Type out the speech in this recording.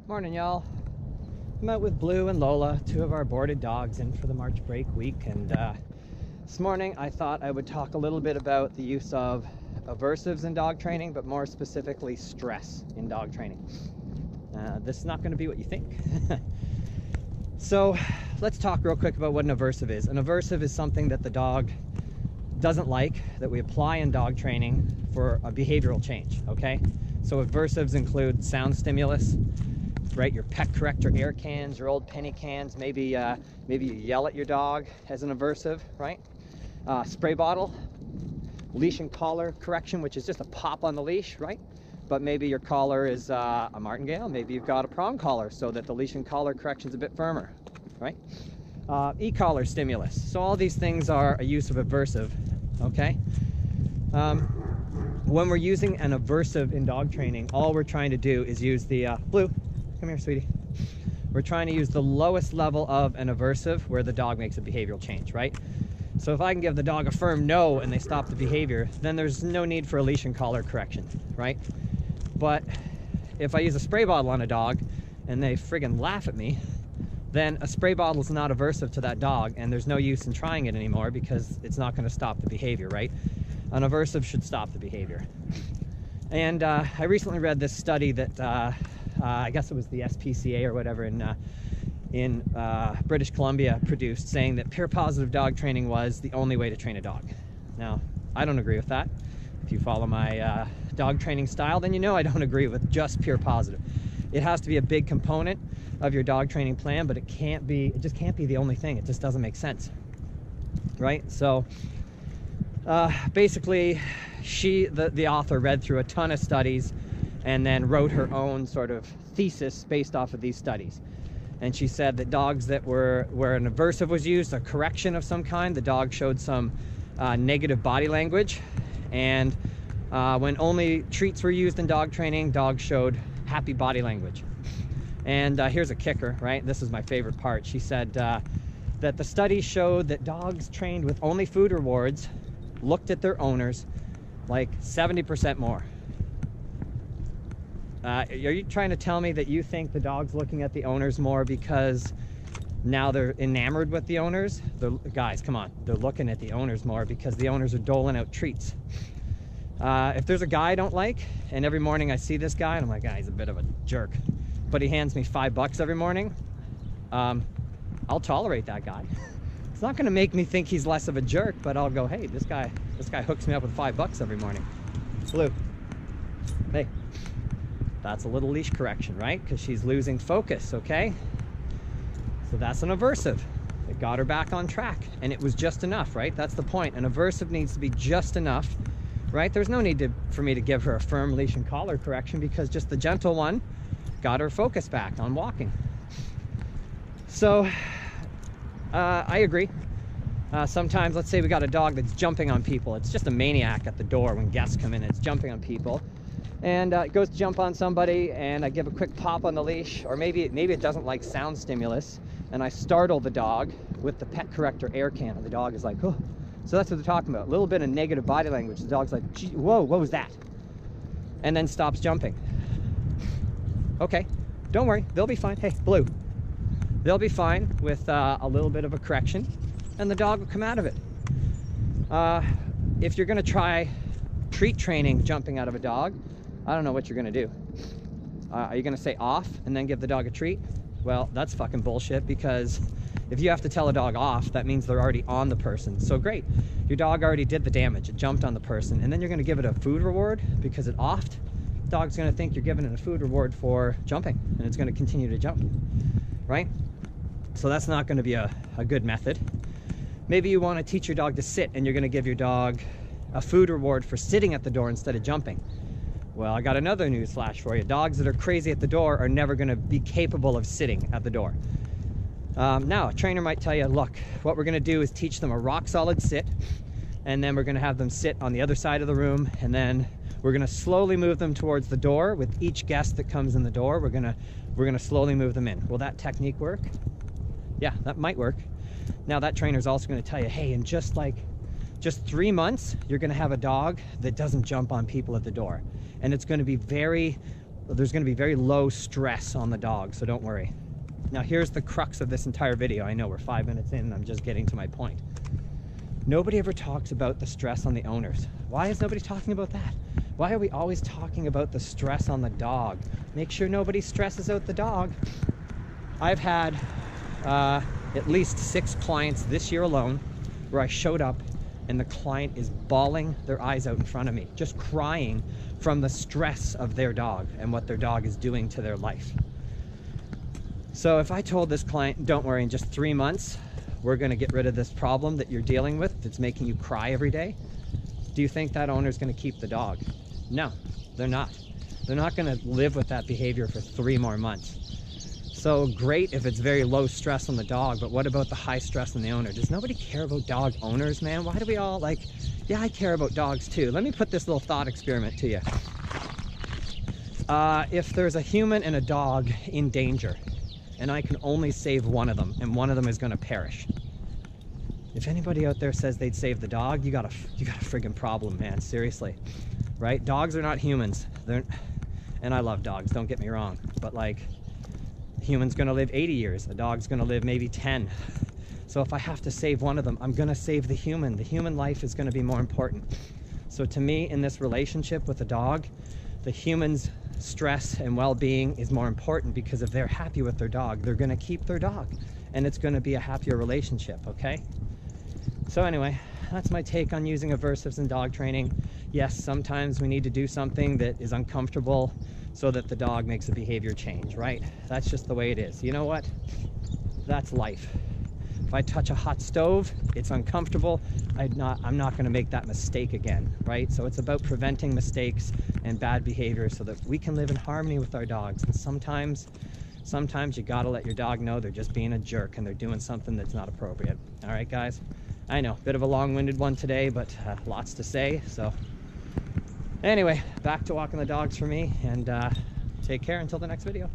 Morning, y'all. I'm out with Blue and Lola, two of our boarded dogs, in for the March break week, and this morning I thought I would talk a little bit about the use of aversives in dog training, but more specifically stress in dog training. This is not going to be what you think. So let's talk real quick about what an aversive is. An aversive is something that the dog doesn't like, that we apply in dog training for a behavioral change, okay? So aversives include sound stimulus, right? Your pet corrector air cans, your old penny cans, maybe you yell at your dog as an aversive, right? Spray bottle, leash and collar correction, which is just a pop on the leash, right? But maybe your collar is a martingale, maybe you've got a prong collar so that the leash and collar correction is a bit firmer, right? E-collar stimulus. So all these things are a use of aversive, okay? When we're using an aversive in dog training, all we're trying to do is use the Blue, come here, sweetie. We're trying to use the lowest level of an aversive where the dog makes a behavioral change, right? So if I can give the dog a firm no and they stop the behavior, then there's no need for a leash and collar correction, right? But if I use a spray bottle on a dog and they friggin' laugh at me, then a spray bottle is not aversive to that dog, and there's no use in trying it anymore because it's not going to stop the behavior, right? An aversive should stop the behavior. And I recently read this study that I guess it was the SPCA or whatever in British Columbia produced, saying that peer positive dog training was the only way to train a dog. Now, I don't agree with that. If you follow my dog training style, then you know I don't agree with just peer positive. It has to be a big component of your dog training plan, but it just can't be the only thing. It just doesn't make sense, right? So basically, the author read through a ton of studies and then wrote her own sort of thesis based off of these studies. And she said that dogs that where an aversive was used, a correction of some kind, the dog showed some negative body language. And when only treats were used in dog training, dogs showed happy body language. And here's a kicker, right? This is my favorite part. She said that the study showed that dogs trained with only food rewards looked at their owners like 70% more. Are you trying to tell me that you think the dog's looking at the owners more because now they're enamored with the owners? Guys, come on. They're looking at the owners more because the owners are doling out treats. If there's a guy I don't like, and every morning I see this guy, and I'm like, he's a bit of a jerk, but he hands me $5 every morning, I'll tolerate that guy. It's not going to make me think he's less of a jerk, but I'll go, hey, this guy hooks me up with $5 every morning. Blue, hey. That's a little leash correction, right? Because she's losing focus, okay? So that's an aversive. It got her back on track, and it was just enough, right? That's the point. An aversive needs to be just enough, right? There's no need for me to give her a firm leash and collar correction because just the gentle one got her focus back on walking. So I agree. Sometimes, let's say we got a dog that's jumping on people. It's just a maniac at the door when guests come in. It's jumping on people. And it goes to jump on somebody, and I give a quick pop on the leash, or maybe it doesn't like sound stimulus, and I startle the dog with the pet corrector air can, and the dog is like, oh. So that's what they're talking about. A little bit of negative body language. The dog's like, gee, whoa, what was that? And then stops jumping. Okay, don't worry, they'll be fine. Hey, Blue, they'll be fine with a little bit of a correction, and the dog will come out of it. If you're gonna try treat training jumping out of a dog, I don't know what you're gonna do. Are you gonna say off and then give the dog a treat? Well, that's fucking bullshit, because if you have to tell a dog off, that means they're already on the person. So great, your dog already did the damage, it jumped on the person, and then you're gonna give it a food reward because it offed. The dog's gonna think you're giving it a food reward for jumping, and it's gonna continue to jump, right? So that's not gonna be a good method. Maybe you wanna teach your dog to sit, and you're gonna give your dog a food reward for sitting at the door instead of jumping. Well, I got another news flash for you. Dogs that are crazy at the door are never going to be capable of sitting at the door. Now, a trainer might tell you, look, what we're going to do is teach them a rock solid sit, and then we're going to have them sit on the other side of the room, and then we're going to slowly move them towards the door. With each guest that comes in the door, we're going to slowly move them in. Will that technique work? Yeah, that might work. Now, that trainer's also going to tell you, hey, in just 3 months, you're going to have a dog that doesn't jump on people at the door. And it's going to be very there's going to be very low stress on the dog, so don't worry. Now here's the crux of this entire video. I know we're 5 minutes in and I'm just getting to my point. Nobody ever talks about the stress on the owners. Why is nobody talking about that? Why are we always talking about the stress on the dog? Make sure nobody stresses out the dog. I've had at least 6 clients this year alone where I showed up and the client is bawling their eyes out in front of me, just crying from the stress of their dog and what their dog is doing to their life. So if I told this client, don't worry, in just 3 months, we're gonna get rid of this problem that you're dealing with that's making you cry every day, do you think that owner's gonna keep the dog? No, they're not. They're not gonna live with that behavior for 3 more months. So great if it's very low stress on the dog, but what about the high stress on the owner? Does nobody care about dog owners, man? Why do we all like, yeah, I care about dogs too. Let me put this little thought experiment to you. If there's a human and a dog in danger, and I can only save one of them, and one of them is gonna perish. If anybody out there says they'd save the dog, you got a friggin' problem, man, seriously, right? Dogs are not humans. And I love dogs, don't get me wrong, but like, human's gonna live 80 years, a dog's gonna live maybe 10. So if I have to save one of them, I'm gonna save the human. The human life is gonna be more important. So to me, in this relationship with a dog, the human's stress and well-being is more important, because if they're happy with their dog, they're gonna keep their dog, and it's gonna be a happier relationship, okay? So anyway, that's my take on using aversives in dog training. Yes, sometimes we need to do something that is uncomfortable so that the dog makes a behavior change, right? That's just the way it is. You know what? That's life. If I touch a hot stove, it's uncomfortable. I'm not gonna make that mistake again, right? So it's about preventing mistakes and bad behavior so that we can live in harmony with our dogs. And sometimes you gotta let your dog know they're just being a jerk and they're doing something that's not appropriate. All right, guys? I know, bit of a long-winded one today, but lots to say. So anyway, back to walking the dogs for me, and take care until the next video.